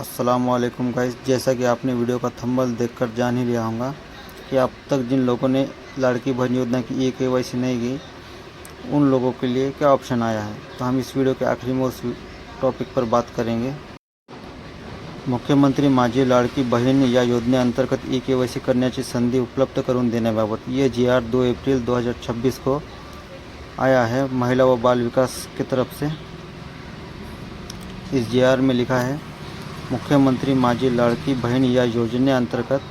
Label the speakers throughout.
Speaker 1: अस्सलामुअलैकुम गाइस, जैसा कि आपने वीडियो का थंबनेल देखकर जान ही लिया होगा कि अब तक जिन लोगों ने लाड़की बहन योजना की KYC नहीं की उन लोगों के लिए क्या ऑप्शन आया है। तो हम इस वीडियो के आखिरी में उस टॉपिक पर बात करेंगे। मुख्यमंत्री माझी लाडकी बहीण या योजनेअंतर्गत KYC करण्याची संधी उपलब्ध करून देण्याबाबत ये GR 2 अप्रैल 2026 को आया है महिला व बाल विकास की तरफ से। इस GR में लिखा है, मुख्यमंत्री माझी लाडकी बहीण या योजनेअंतर्गत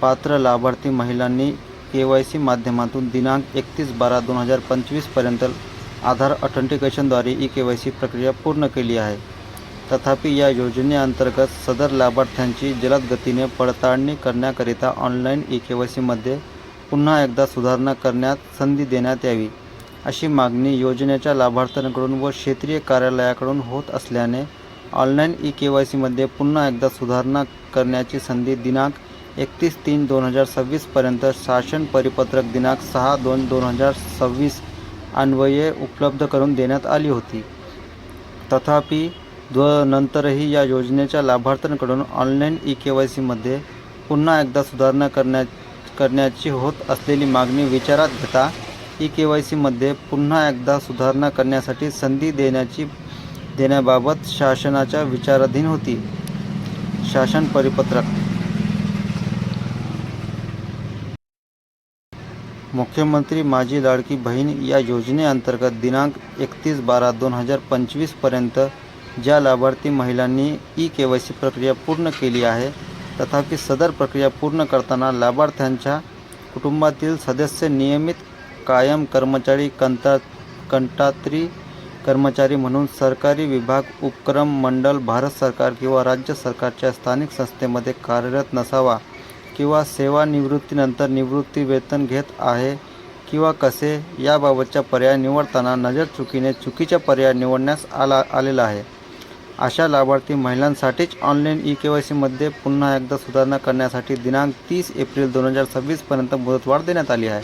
Speaker 1: पात्र लाभार्थी महिलांनी KYC माध्यमातून दिनांक 31/12/2025 पर्यंत आधार ऑथेंटिकेशनद्वारे KYC प्रक्रिया पूर्ण केली आहे। तथापि या योजनेअंतर्गत सदर लाभार्थ्यांची जलद गतीने पडताळणी करण्याकरिता ऑनलाईन KYC मध्ये पुन्हा एकदा सुधारणा करण्यात संधी देण्यात यावी, अशी मागणी योजनेच्या लाभार्थ्यांकडून व क्षेत्रीय कार्यालयाकडून होत असल्याने ऑनलाईन KYC मध्ये पुन्हा एकदा सुधारणा करण्याची संधी दिनांक 31/3/2026 पर्यंत शासन परिपत्रक दिनांक 6/2/2026 अन्वये उपलब्ध करून देण्यात आली होती। तथापि नंतरही या योजनेच्या लाभार्थ्यांकडून ऑनलाईन KYC मध्ये पुन्हा एकदा सुधारणा करण्याची होत असलेली मागणी विचारात घेता KYC मध्ये पुन्हा एकदा सुधारणा करण्यासाठी संधी देण्याबाबत शासनाच्या विचाराधीन होती। शासन परिपत्रक। मुख्यमंत्री माझी लाडकी बहीण या योजनेअंतर्गत दिनांक 31/12/2025 पर्यंत ज्या लाभार्थी महिलांनी KYC प्रक्रिया पूर्ण केली आहे, तथापि सदर प्रक्रिया पूर्ण करताना लाभार्थ्यांच्या कुटुंबातील सदस्य नियमित कायम कर्मचारी, कंत्राटी कर्मचारी म्हणून सरकारी विभाग, उपक्रम, मंडळ, भारत सरकार किंवा राज्य सरकारच्या स्थानिक संस्थेमध्ये कार्यरत नसावा किंवा सेवानिवृत्तीनंतर निवृत्ती वेतन घेत आहे किंवा कसे याबाबतचा पर्याय निवडताना नजरचुकीने चुकीचा पर्याय निवडण्यास आलेला आहे, अशा लाभार्थी महिलांसाठीच ऑनलाईन KYC मध्ये पुन्हा एकदा सुधारणा करण्यासाठी दिनांक 30 एप्रिल 2026 पर्यंत मुदतवाढ देण्यात आली आहे।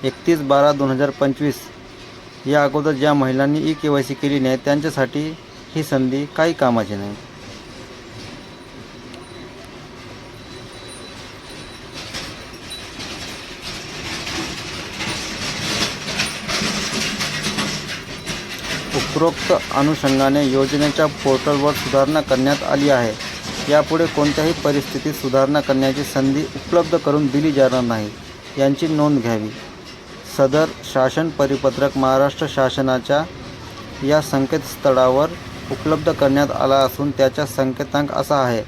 Speaker 1: 31/12/2025 या अगोदर ज्या महिलांनी KYC केली नाही त्यांच्यासाठी ही संधी काही कामाची नाही। उपरोक्त अनुषंगाने योजनेच्या पोर्टलवर सुधारणा करण्यात आली आहे। यापुढे कोणत्याही परिस्थितीत सुधारणा करण्याची संधी उपलब्ध करून दिली जाणार नाही, यांची नोंद घ्यावी। सदर शासन परिपत्रक महाराष्ट्र शासनाच्या या संकेतस्थळावर उपलब्ध करण्यात आला असून त्याचा संकेतांक असा आहे।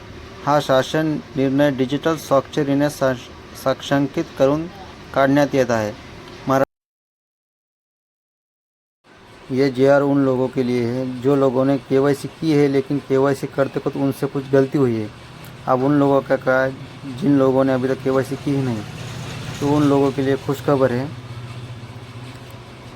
Speaker 1: हा शासन निर्णय डिजिटल स्वाक्षरीने साक्षांकित करून काढण्यात येत आहे। ये GR उन लोगों के लिए है जो लोगों ने KYC की है, लेकिन KYC करते वक्त उनसे कुछ गलती हुई है। अब उन लोगों का क्या है, जिन लोगों ने अभी तक KYC की ही नहीं, तो उन लोगों के लिए खुशखबर है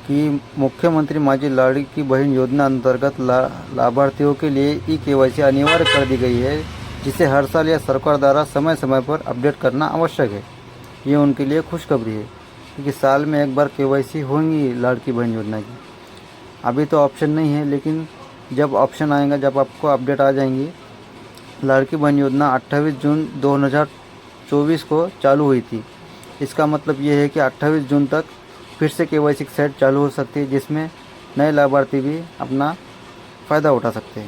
Speaker 1: कि मुख्यमंत्री माझी लाडकी बहन योजना अंतर्गत लाभार्थियों के लिए KYC अनिवार्य कर दी गई है, जिसे हर साल या सरकार द्वारा समय समय पर अपडेट करना आवश्यक है। ये उनके लिए खुशखबरी है क्योंकि साल में एक बार KYC होंगी लाडकी बहन योजना की। अभी तो ऑप्शन नहीं है, लेकिन जब ऑप्शन आएगा, जब आपको अपडेट आ जाएंगी। लाडकी बहन योजना 28 जून 2024 को चालू हुई थी। इसका मतलब ये है कि 28 जून तक फिर से KYC सेट चालू हो सकती है, जिसमें नए लाभार्थी भी अपना फ़ायदा उठा सकते हैं।